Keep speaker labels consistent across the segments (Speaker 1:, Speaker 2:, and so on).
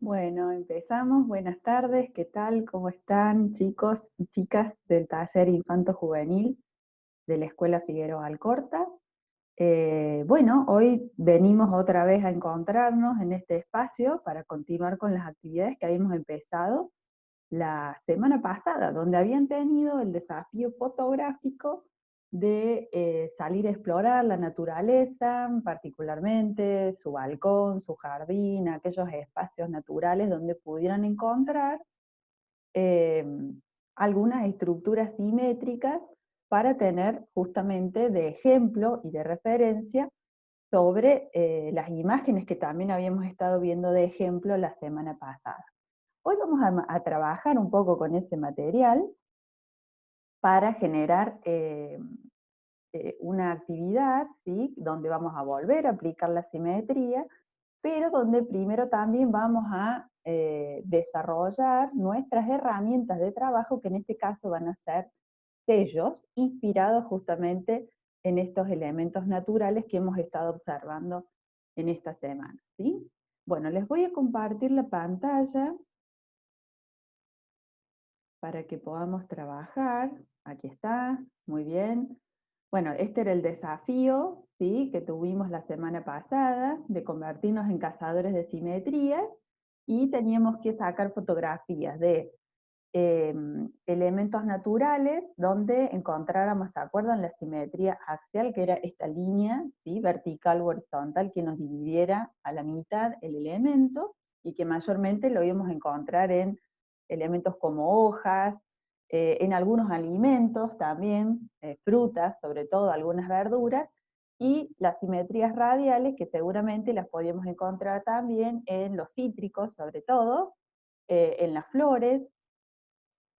Speaker 1: Bueno, empezamos. Buenas tardes, ¿qué tal? ¿Cómo están, chicos y chicas del taller Infanto Juvenil de la Escuela Figueroa Alcorta? Bueno, hoy venimos otra vez a encontrarnos en este espacio para continuar con las actividades que habíamos empezado la semana pasada, donde habían tenido el desafío fotográfico de salir a explorar la naturaleza, particularmente su balcón, su jardín, aquellos espacios naturales donde pudieran encontrar eh, algunas estructuras simétricas para tener justamente de ejemplo y de referencia sobre las imágenes que también habíamos estado viendo de ejemplo la semana pasada. Hoy vamos a trabajar un poco con ese material para generar una actividad, ¿sí?, donde vamos a volver a aplicar la simetría, pero donde primero también vamos a desarrollar nuestras herramientas de trabajo, que en este caso van a ser sellos inspirados justamente en estos elementos naturales que hemos estado observando en esta semana, ¿sí? Bueno, les voy a compartir la pantalla para que podamos trabajar. Aquí está, muy bien. Bueno, este era el desafío, ¿sí?, que tuvimos la semana pasada, de convertirnos en cazadores de simetrías, y teníamos que sacar fotografías de elementos naturales donde encontráramos, ¿se acuerdan?, la simetría axial, que era esta línea, ¿sí?, vertical o horizontal, que nos dividiera a la mitad el elemento, y que mayormente lo íbamos a encontrar en elementos como hojas, en algunos alimentos también, frutas, sobre todo algunas verduras, y las simetrías radiales, que seguramente las podíamos encontrar también en los cítricos, sobre todo, en las flores,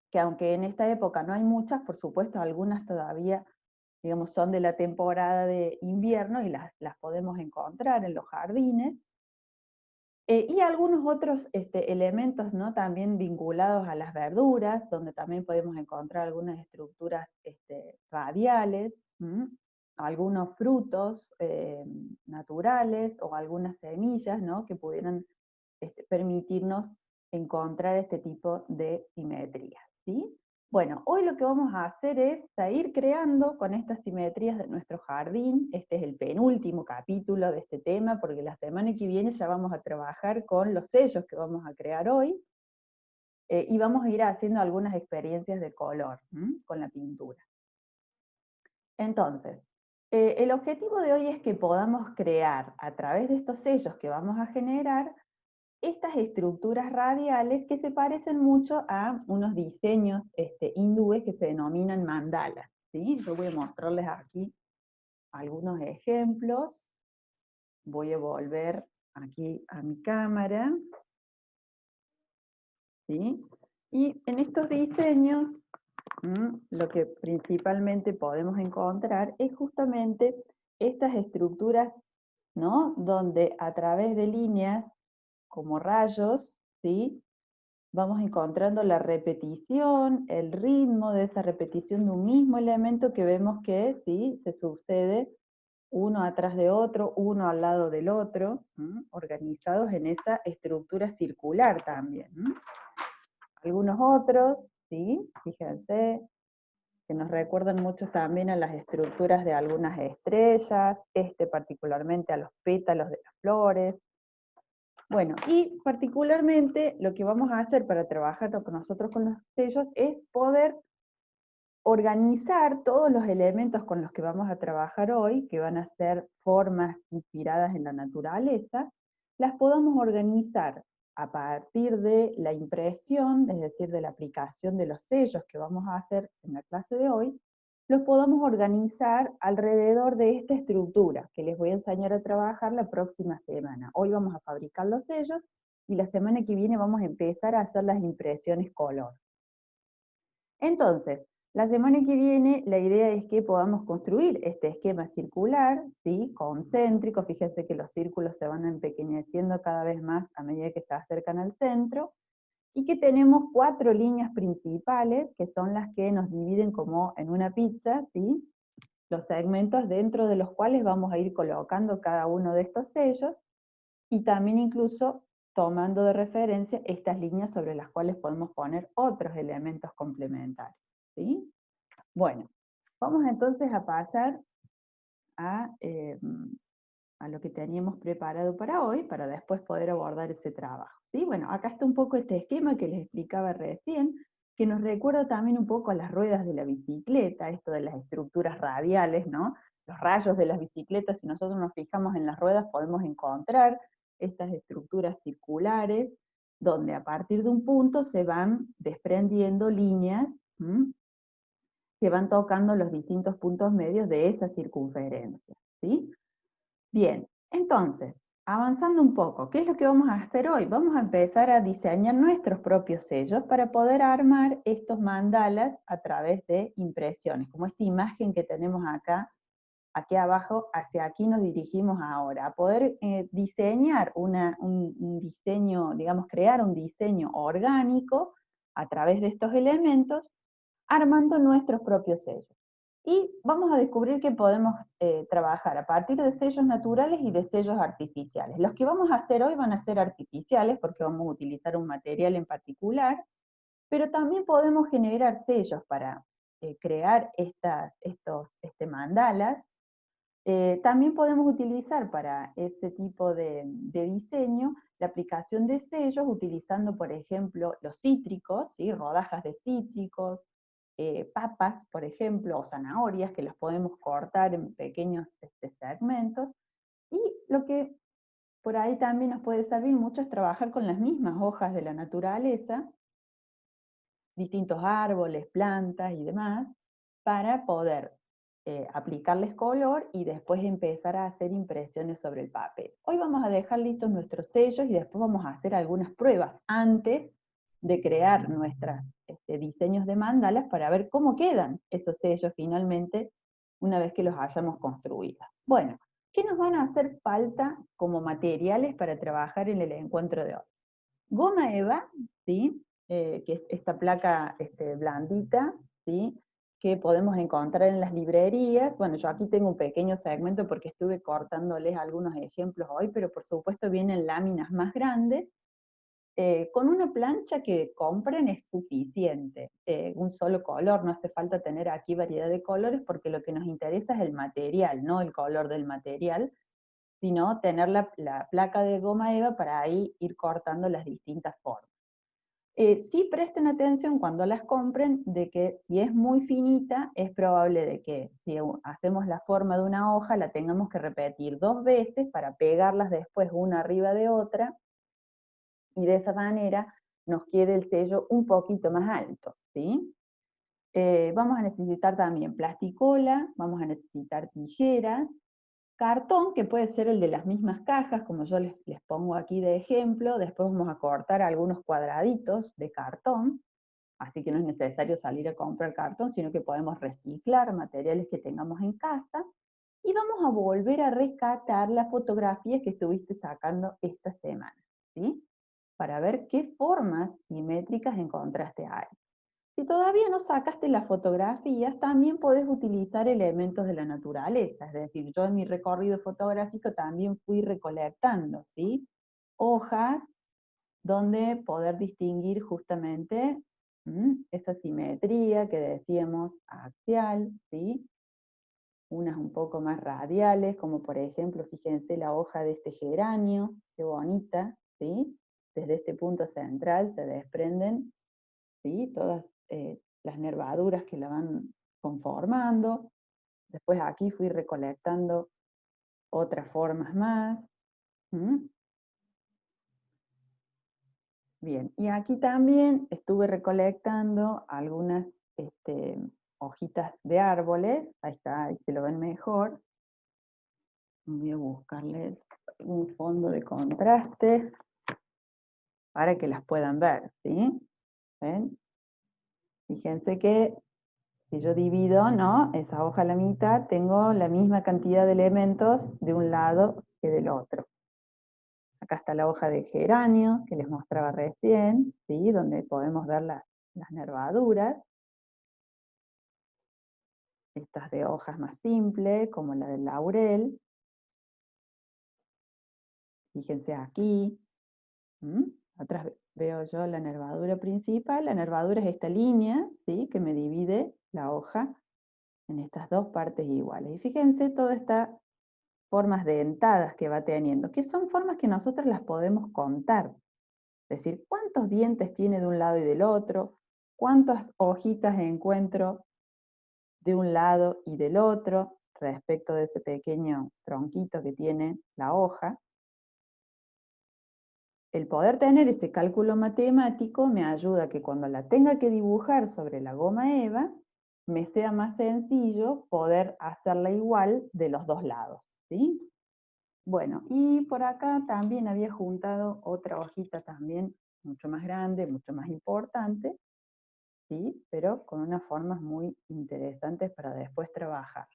Speaker 1: que aunque en esta época no hay muchas, por supuesto algunas todavía, digamos, son de la temporada de invierno y las podemos encontrar en los jardines. Y algunos otros elementos, ¿no?, también vinculados a las verduras, donde también podemos encontrar algunas estructuras radiales, algunos frutos naturales o algunas semillas, ¿no?, que pudieran permitirnos encontrar este tipo de simetrías, ¿sí? Bueno, hoy lo que vamos a hacer es seguir creando con estas simetrías de nuestro jardín. Este es el penúltimo capítulo de este tema, porque la semana que viene ya vamos a trabajar con los sellos que vamos a crear hoy, y vamos a ir haciendo algunas experiencias de color con la pintura. Entonces, el objetivo de hoy es que podamos crear, a través de estos sellos que vamos a generar, estas estructuras radiales que se parecen mucho a unos diseños hindúes que se denominan mandalas, ¿sí? Yo voy a mostrarles aquí algunos ejemplos. Voy a volver aquí a mi cámara, ¿sí? Y en estos diseños, lo que principalmente podemos encontrar es justamente estas estructuras, ¿no?, donde a través de líneas como rayos, ¿sí?, vamos encontrando la repetición, el ritmo de esa repetición de un mismo elemento que vemos que, ¿sí?, se sucede uno atrás de otro, uno al lado del otro, organizados en esa estructura circular también. Algunos otros, ¿sí?, fíjense, que nos recuerdan mucho también a las estructuras de algunas estrellas, particularmente a los pétalos de las flores. Bueno, y particularmente lo que vamos a hacer para trabajar con nosotros con los sellos es poder organizar todos los elementos con los que vamos a trabajar hoy, que van a ser formas inspiradas en la naturaleza, las podamos organizar a partir de la impresión, es decir, de la aplicación de los sellos que vamos a hacer en la clase de hoy, los podamos organizar alrededor de esta estructura que les voy a enseñar a trabajar la próxima semana. Hoy vamos a fabricar los sellos y la semana que viene vamos a empezar a hacer las impresiones color. Entonces, la semana que viene la idea es que podamos construir este esquema circular, ¿sí?, concéntrico. Fíjense que los círculos se van empequeñeciendo cada vez más a medida que se acercan al centro, y que tenemos 4 líneas principales, que son las que nos dividen como en una pizza, ¿sí?, los segmentos dentro de los cuales vamos a ir colocando cada uno de estos sellos, y también incluso tomando de referencia estas líneas sobre las cuales podemos poner otros elementos complementarios, ¿sí? Bueno, vamos entonces a pasar a lo que teníamos preparado para hoy, para después poder abordar ese trabajo, ¿sí? Bueno, acá está un poco este esquema que les explicaba recién, que nos recuerda también un poco a las ruedas de la bicicleta, esto de las estructuras radiales, ¿no? Los rayos de las bicicletas, si nosotros nos fijamos en las ruedas, podemos encontrar estas estructuras circulares, donde a partir de un punto se van desprendiendo líneas que van tocando los distintos puntos medios de esa circunferencia, ¿sí? Bien, entonces, avanzando un poco, ¿qué es lo que vamos a hacer hoy? Vamos a empezar a diseñar nuestros propios sellos para poder armar estos mandalas a través de impresiones, como esta imagen que tenemos acá, aquí abajo, hacia aquí nos dirigimos ahora, a poder diseñar un diseño, digamos, crear un diseño orgánico a través de estos elementos, armando nuestros propios sellos. Y vamos a descubrir que podemos trabajar a partir de sellos naturales y de sellos artificiales. Los que vamos a hacer hoy van a ser artificiales porque vamos a utilizar un material en particular, pero también podemos generar sellos para crear mandalas. También podemos utilizar para este tipo de diseño la aplicación de sellos utilizando, por ejemplo, los cítricos, ¿sí? Rodajas de cítricos, papas, por ejemplo, o zanahorias, que las podemos cortar en pequeños segmentos. Y lo que por ahí también nos puede servir mucho es trabajar con las mismas hojas de la naturaleza, distintos árboles, plantas y demás, para poder aplicarles color y después empezar a hacer impresiones sobre el papel. Hoy vamos a dejar listos nuestros sellos y después vamos a hacer algunas pruebas antes de crear nuestros diseños de mandalas para ver cómo quedan esos sellos finalmente una vez que los hayamos construido. Bueno, ¿qué nos van a hacer falta como materiales para trabajar en el encuentro de hoy? Goma eva, ¿sí? Que es esta placa blandita, ¿sí? Que podemos encontrar en las librerías. Bueno, yo aquí tengo un pequeño segmento porque estuve cortándoles algunos ejemplos hoy, pero por supuesto vienen láminas más grandes. Con una plancha que compren es suficiente, un solo color, no hace falta tener aquí variedad de colores porque lo que nos interesa es el material, no el color del material, sino tener la placa de goma eva para ahí ir cortando las distintas formas. Sí presten atención cuando las compren de que si es muy finita, es probable de que si hacemos la forma de una hoja, la tengamos que repetir 2 veces para pegarlas después una arriba de otra, y de esa manera nos quede el sello un poquito más alto, ¿sí? Vamos a necesitar también plasticola, vamos a necesitar tijeras, cartón, que puede ser el de las mismas cajas, como yo les pongo aquí de ejemplo. Después vamos a cortar algunos cuadraditos de cartón, así que no es necesario salir a comprar cartón, sino que podemos reciclar materiales que tengamos en casa, y vamos a volver a rescatar las fotografías que estuviste sacando esta semana, ¿sí? Para ver qué formas simétricas encontraste ahí. Si todavía no sacaste las fotografías, también podés utilizar elementos de la naturaleza, es decir, yo en mi recorrido fotográfico también fui recolectando, ¿sí? Hojas donde poder distinguir justamente esa simetría que decíamos axial, ¿sí? Unas un poco más radiales, como por ejemplo, fíjense la hoja de este geranio, qué bonita, ¿sí? Desde este punto central se desprenden, ¿sí? Todas las nervaduras que la van conformando. Después aquí fui recolectando otras formas más. Bien, y aquí también estuve recolectando algunas hojitas de árboles. Ahí está, ahí se lo ven mejor. Voy a buscarles un fondo de contraste para que las puedan ver, ¿sí? ¿Ven? Fíjense que si yo divido, ¿no? Esa hoja a la mitad, tengo la misma cantidad de elementos de un lado que del otro. Acá está la hoja de geranio, que les mostraba recién, ¿sí? Donde podemos ver las nervaduras. Estas de hojas más simples, como la del laurel. Fíjense aquí. ¿Mm? Atrás veo yo la nervadura principal. La nervadura es esta línea, ¿sí? Que me divide la hoja en estas dos partes iguales. Y fíjense todas estas formas dentadas que va teniendo, que son formas que nosotros las podemos contar. Es decir, cuántos dientes tiene de un lado y del otro, cuántas hojitas encuentro de un lado y del otro respecto de ese pequeño tronquito que tiene la hoja. El poder tener ese cálculo matemático me ayuda a que cuando la tenga que dibujar sobre la goma eva, me sea más sencillo poder hacerla igual de los dos lados, ¿sí? Bueno, y por acá también había juntado otra hojita también mucho más grande, mucho más importante, ¿sí? Pero con unas formas muy interesantes para después trabajar.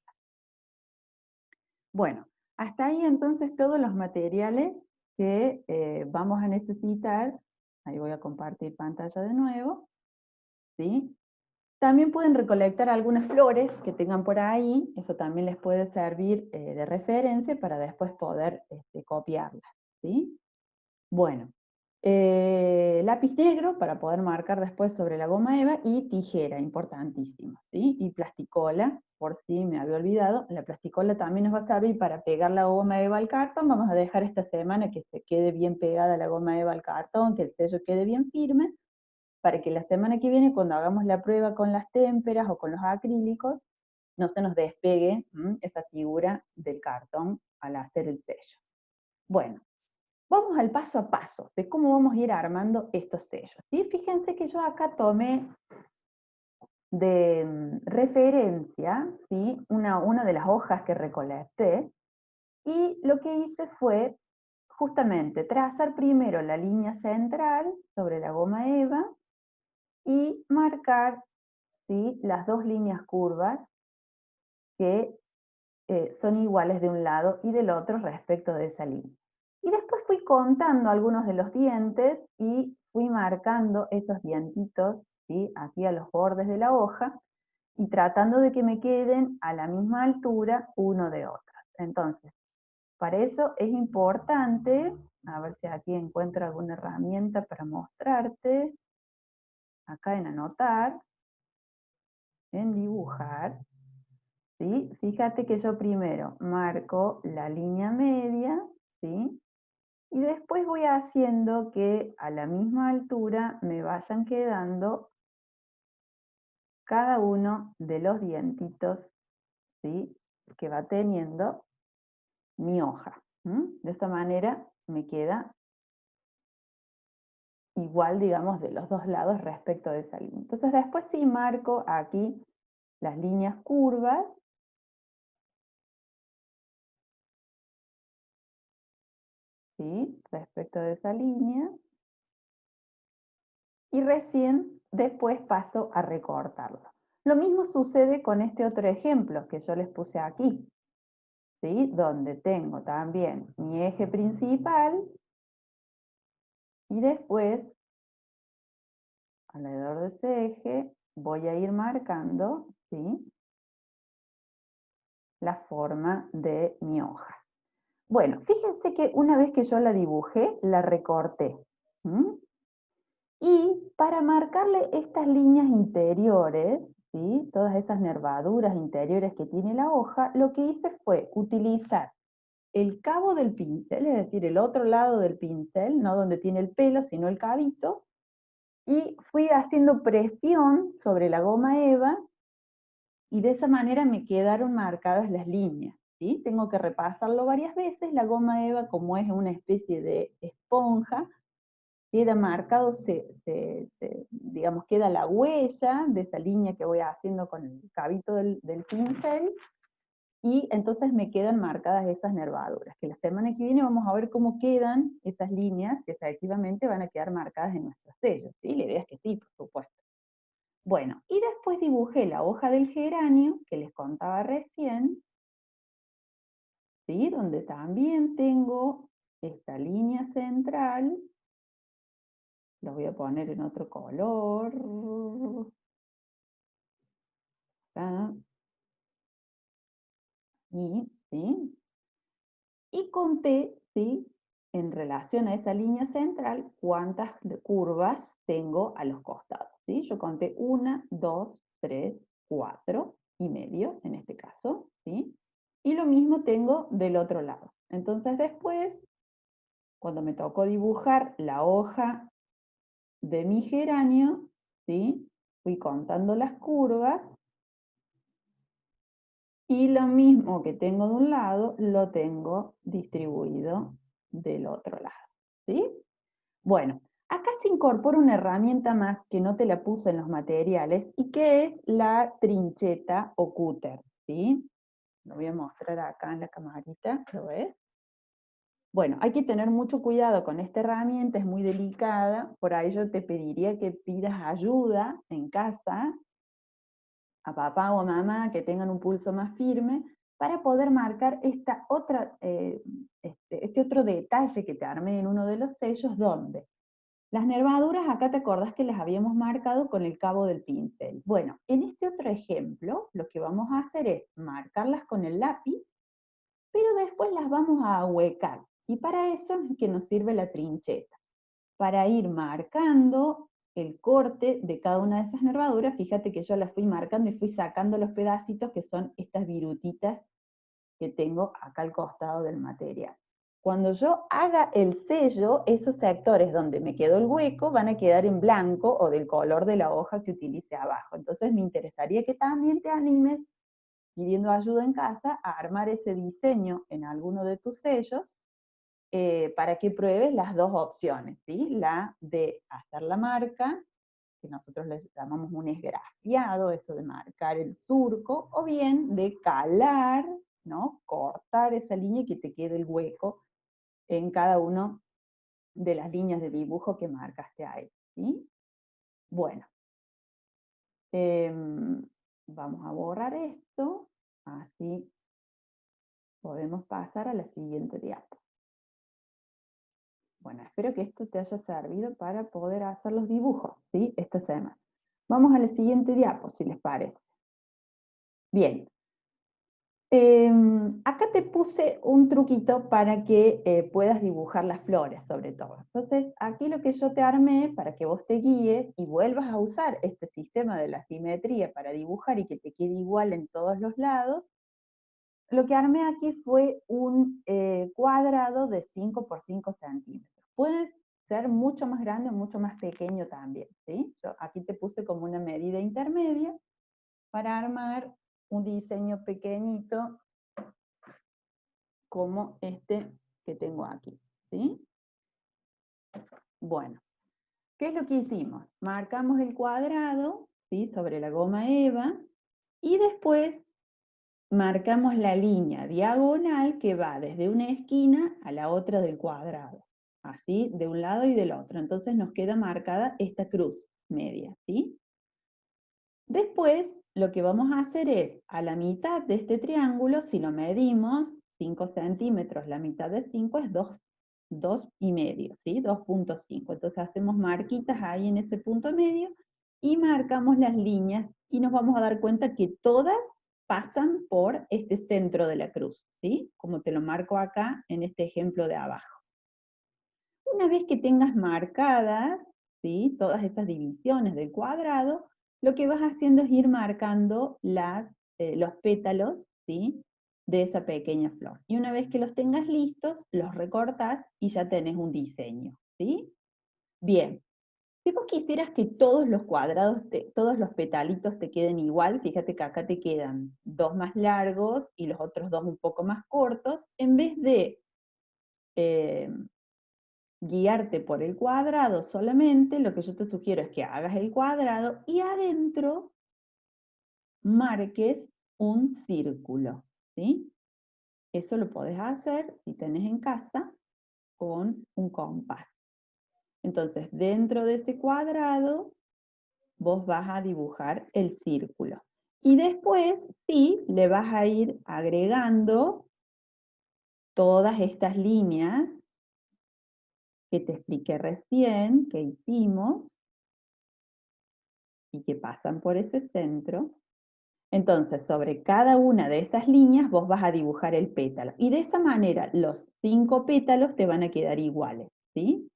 Speaker 1: Bueno, hasta ahí entonces todos los materiales que vamos a necesitar. Ahí voy a compartir pantalla de nuevo, ¿sí? También pueden recolectar algunas flores que tengan por ahí, eso también les puede servir de referencia para después poder copiarlas, ¿sí? Bueno, lápiz negro para poder marcar después sobre la goma eva y tijera, importantísimo, ¿sí? Y plasticola, por si me había olvidado, la plasticola también nos va a servir para pegar la goma eva al cartón. Vamos a dejar esta semana que se quede bien pegada la goma eva al cartón, que el sello quede bien firme, para que la semana que viene, cuando hagamos la prueba con las témperas o con los acrílicos, no se nos despegue esa figura del cartón al hacer el sello. Bueno, vamos al paso a paso de cómo vamos a ir armando estos sellos, ¿sí? Fíjense que yo acá tomé de referencia, ¿sí? Una de las hojas que recolecté, y lo que hice fue justamente trazar primero la línea central sobre la goma eva y marcar, ¿sí? Las dos líneas curvas que son iguales de un lado y del otro respecto de esa línea. Y después fui contando algunos de los dientes y fui marcando esos dientitos, ¿sí? Aquí a los bordes de la hoja, y tratando de que me queden a la misma altura uno de otro. Entonces, para eso es importante, a ver si aquí encuentro alguna herramienta para mostrarte, acá en anotar, en dibujar, ¿sí? Fíjate que yo primero marco la línea media, ¿sí? Y después voy haciendo que a la misma altura me vayan quedando cada uno de los dientitos, ¿sí? Que va teniendo mi hoja. De esa manera me queda igual, digamos, de los dos lados respecto de esa línea. Entonces después sí marco aquí las líneas curvas, ¿sí? Respecto de esa línea. Y recién después paso a recortarlo. Lo mismo sucede con este otro ejemplo que yo les puse aquí, ¿sí? Donde tengo también mi eje principal y después, alrededor de ese eje, voy a ir marcando, ¿sí? La forma de mi hoja. Bueno, fíjense que una vez que yo la dibujé, la recorté. Y para marcarle estas líneas interiores, ¿sí? Todas esas nervaduras interiores que tiene la hoja, lo que hice fue utilizar el cabo del pincel, es decir, el otro lado del pincel, no donde tiene el pelo, sino el cabito, y fui haciendo presión sobre la goma eva, y de esa manera me quedaron marcadas las líneas, ¿sí? Tengo que repasarlo varias veces. La goma eva, como es una especie de esponja, queda marcado, digamos, queda la huella de esa línea que voy haciendo con el cabito del pincel, y entonces me quedan marcadas esas nervaduras, que la semana que viene vamos a ver cómo quedan esas líneas, que efectivamente van a quedar marcadas en nuestros sellos, ¿sí? La idea es que sí, por supuesto. Bueno, y después dibujé la hoja del geranio, que les contaba recién, ¿sí? Donde también tengo esta línea central. Lo voy a poner en otro color. Acá. Y, ¿sí? Y conté, ¿sí? en relación a esa línea central, cuántas curvas tengo a los costados, ¿sí? Yo conté 1, 2, 3, 4 y medio, en este caso, ¿sí? Y lo mismo tengo del otro lado. Entonces después, cuando me tocó dibujar la hoja de mi geranio, ¿sí? Fui contando las curvas, y lo mismo que tengo de un lado, lo tengo distribuido del otro lado, ¿sí? Bueno, acá se incorpora una herramienta más que no te la puse en los materiales y que es la trincheta o cúter, ¿sí? Lo voy a mostrar acá en la camarita, ¿lo ves? Bueno, hay que tener mucho cuidado con esta herramienta, es muy delicada, por ahí yo te pediría que pidas ayuda en casa a papá o a mamá que tengan un pulso más firme para poder marcar esta otra, este otro detalle que te armé en uno de los sellos, donde las nervaduras acá te acordás que las habíamos marcado con el cabo del pincel. Bueno, en este otro ejemplo lo que vamos a hacer es marcarlas con el lápiz, pero después las vamos a ahuecar. Y para eso es que nos sirve la trincheta, para ir marcando el corte de cada una de esas nervaduras. Fíjate que yo las fui marcando y fui sacando los pedacitos que son estas virutitas que tengo acá al costado del material. Cuando yo haga el sello, esos sectores donde me quedó el hueco van a quedar en blanco o del color de la hoja que utilice abajo. Entonces me interesaría que también te animes, pidiendo ayuda en casa, a armar ese diseño en alguno de tus sellos, para que pruebes las dos opciones, ¿sí? La de hacer la marca, que nosotros les llamamos un esgrafiado, eso de marcar el surco, o bien de calar, ¿no? Cortar esa línea y que te quede el hueco en cada una de las líneas de dibujo que marcaste ahí, ¿sí? Bueno, vamos a borrar esto, así podemos pasar a la siguiente diapo. Bueno, espero que esto te haya servido para poder hacer los dibujos, ¿sí? Esta semana. Vamos a la siguiente diapo, si les parece. Bien. Acá te puse un truquito para que puedas dibujar las flores, sobre todo. Entonces, aquí lo que yo te armé para que vos te guíes y vuelvas a usar este sistema de la simetría para dibujar y que te quede igual en todos los lados, lo que armé aquí fue un cuadrado de 5 por 5 centímetros. Puede ser mucho más grande o mucho más pequeño también, ¿sí? Yo aquí te puse como una medida intermedia para armar un diseño pequeñito como este que tengo aquí, ¿sí? Bueno, ¿qué es lo que hicimos? Marcamos el cuadrado, ¿sí? Sobre la goma eva, y después marcamos la línea diagonal que va desde una esquina a la otra del cuadrado, así de un lado y del otro. Entonces nos queda marcada esta cruz media, ¿sí? Después lo que vamos a hacer es, a la mitad de este triángulo, si lo medimos, 5 centímetros, la mitad de 5 es 2,5, ¿sí? 2,5. Entonces hacemos marquitas ahí en ese punto medio y marcamos las líneas y nos vamos a dar cuenta que todas pasan por este centro de la cruz, ¿sí? Como te lo marco acá en este ejemplo de abajo. Una vez que tengas marcadas, ¿sí? Todas estas divisiones del cuadrado, lo que vas haciendo es ir marcando los pétalos, ¿sí? De esa pequeña flor. Y una vez que los tengas listos, los recortas y ya tenés un diseño, ¿sí? Bien, si vos quisieras que todos los cuadrados, todos los petalitos te queden igual, fíjate que acá te quedan dos más largos y los otros dos un poco más cortos, en vez de guiarte por el cuadrado solamente, lo que yo te sugiero es que hagas el cuadrado y adentro marques un círculo, ¿sí? Eso lo podés hacer si tenés en casa con un compás. Entonces, dentro de ese cuadrado, vos vas a dibujar el círculo. Y después, sí, le vas a ir agregando todas estas líneas que te expliqué recién, que hicimos, y que pasan por ese centro, Entonces, sobre cada una de esas líneas vos vas a dibujar el pétalo. Y de esa manera, los 5 pétalos te van a quedar iguales, ¿sí?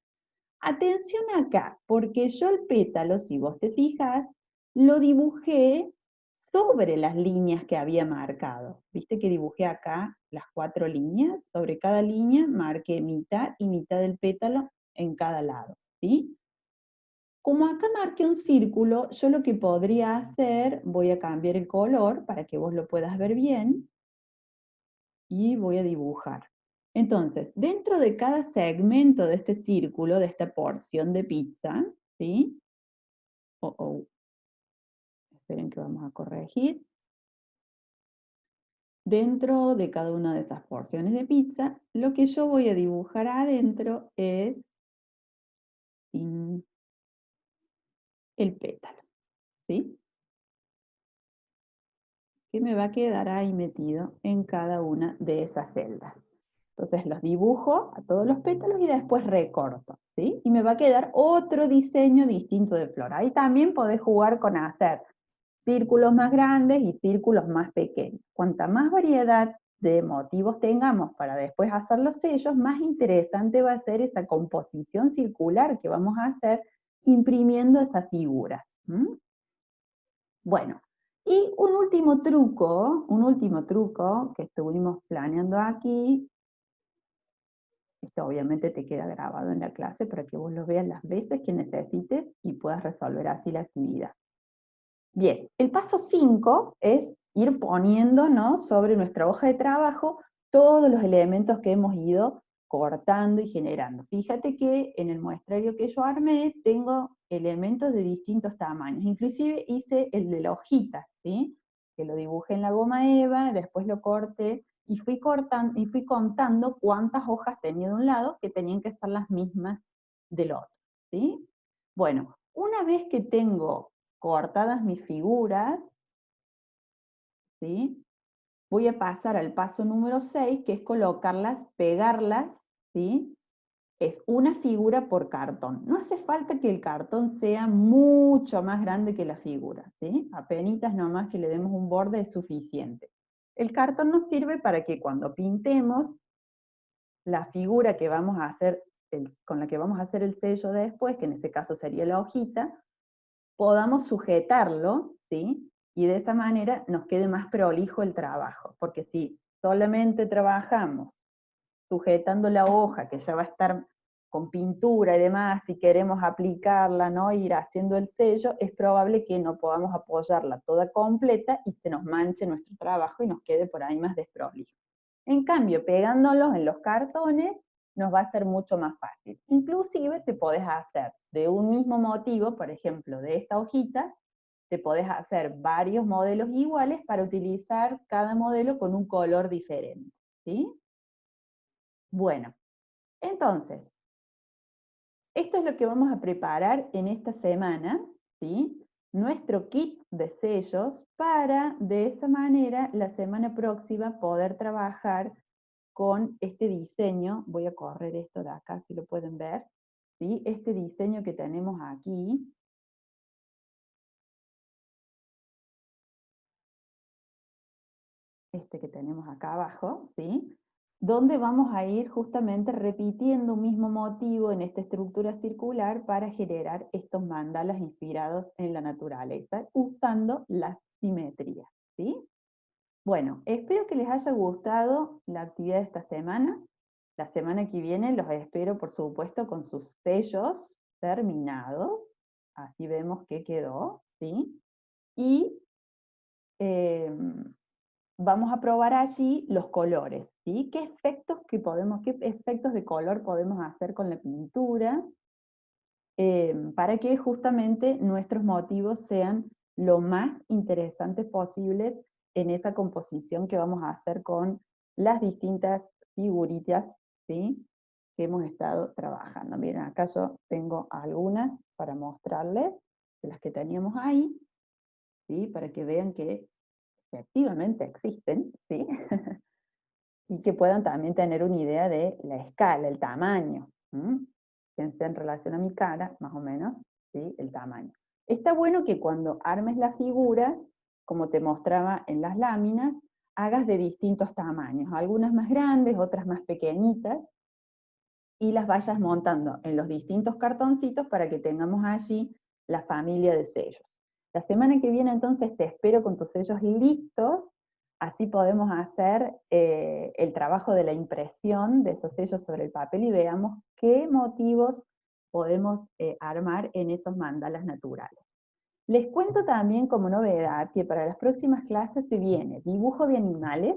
Speaker 1: Atención acá, porque yo el pétalo, si vos te fijas, lo dibujé sobre las líneas que había marcado. ¿Viste que dibujé acá las 4 líneas? Sobre cada línea marqué mitad y mitad del pétalo en cada lado, ¿sí? Como acá marqué un círculo, yo lo que podría hacer, voy a cambiar el color para que vos lo puedas ver bien, y voy a dibujar. Entonces, dentro de cada segmento de este círculo, de esta porción de pizza, ¿sí? Esperen que vamos a corregir. Dentro de cada una de esas porciones de pizza, lo que yo voy a dibujar adentro es el pétalo, ¿sí? Que me va a quedar ahí metido en cada una de esas celdas. Entonces los dibujo a todos los pétalos y después recorto, ¿sí? Y me va a quedar otro diseño distinto de flor. Ahí también podés jugar con hacer círculos más grandes y círculos más pequeños. Cuanta más variedad de motivos tengamos para después hacer los sellos, más interesante va a ser esa composición circular que vamos a hacer imprimiendo esa figura. Bueno, y un último truco que estuvimos planeando aquí, esto obviamente te queda grabado en la clase para que vos lo veas las veces que necesites y puedas resolver así la actividad. Bien, el paso 5 es ir poniéndonos sobre nuestra hoja de trabajo todos los elementos que hemos ido cortando y generando. Fíjate que en el muestrario que yo armé tengo elementos de distintos tamaños, inclusive hice el de la hojita, ¿sí? Que lo dibujé en la goma eva, después lo corté y fui contando cuántas hojas tenía de un lado que tenían que ser las mismas del otro, ¿sí? Bueno, una vez que tengo cortadas mis figuras, ¿sí? Voy a pasar al paso número 6, que es colocarlas, pegarlas, ¿sí? Es una figura por cartón. No hace falta que el cartón sea mucho más grande que la figura, ¿sí? Apenitas nomás que le demos un borde es suficiente. El cartón nos sirve para que cuando pintemos la figura que vamos a hacer, con la que vamos a hacer el sello después, que en este caso sería la hojita, podamos sujetarlo, ¿sí? Y de esa manera nos quede más prolijo el trabajo, porque si solamente trabajamos sujetando la hoja, que ya va a estar con pintura y demás, si queremos aplicarla, ¿no? Ir haciendo el sello, es probable que no podamos apoyarla toda completa y se nos manche nuestro trabajo y nos quede por ahí más desprolijo. En cambio, pegándolos en los cartones, nos va a ser mucho más fácil. Inclusive te podés hacer de un mismo motivo, por ejemplo, de esta hojita, te podés hacer varios modelos iguales para utilizar cada modelo con un color diferente, ¿sí? Bueno, entonces, esto es lo que vamos a preparar en esta semana, ¿sí? Nuestro kit de sellos para, de esa manera, la semana próxima poder trabajar con este diseño. Voy a correr esto de acá, si lo pueden ver, ¿sí? Este diseño que tenemos aquí, este que tenemos acá abajo, ¿sí? Donde vamos a ir justamente repitiendo un mismo motivo en esta estructura circular para generar estos mandalas inspirados en la naturaleza, usando la simetría, ¿sí? Bueno, espero que les haya gustado la actividad de esta semana. La semana que viene los espero, por supuesto, con sus sellos terminados. Así vemos qué quedó, ¿sí? Y vamos a probar allí los colores, ¿sí? ¿Qué efectos de color podemos hacer con la pintura para que justamente nuestros motivos sean lo más interesantes posibles en esa composición que vamos a hacer con las distintas figuritas, ¿sí? Que hemos estado trabajando. Miren, acá yo tengo algunas para mostrarles, de las que teníamos ahí, ¿sí? Para que vean que efectivamente existen, ¿sí? Y que puedan también tener una idea de la escala, el tamaño. Fíjense en relación a mi cara, más o menos, ¿sí? El tamaño. Está bueno que cuando armes las figuras como te mostraba en las láminas, hagas de distintos tamaños, algunas más grandes, otras más pequeñitas, y las vayas montando en los distintos cartoncitos para que tengamos allí la familia de sellos. La semana que viene entonces te espero con tus sellos listos, así podemos hacer el trabajo de la impresión de esos sellos sobre el papel y veamos qué motivos podemos armar en esos mandalas naturales. Les cuento también como novedad que para las próximas clases se viene dibujo de animales,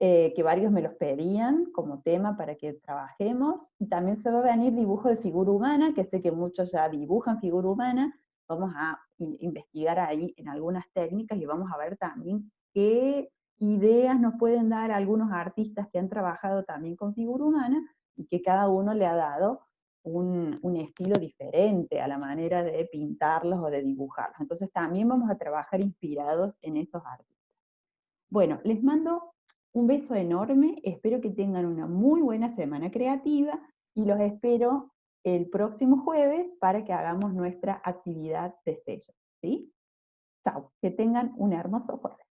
Speaker 1: que varios me los pedían como tema para que trabajemos, y también se va a venir dibujo de figura humana, que sé que muchos ya dibujan figura humana, vamos a investigar ahí en algunas técnicas y vamos a ver también qué ideas nos pueden dar algunos artistas que han trabajado también con figura humana y que cada uno le ha dado un estilo diferente a la manera de pintarlos o de dibujarlos. Entonces también vamos a trabajar inspirados en esos artistas. Bueno, les mando un beso enorme, espero que tengan una muy buena semana creativa y los espero el próximo jueves para que hagamos nuestra actividad de sello, ¿sí? Chao, que tengan un hermoso jueves.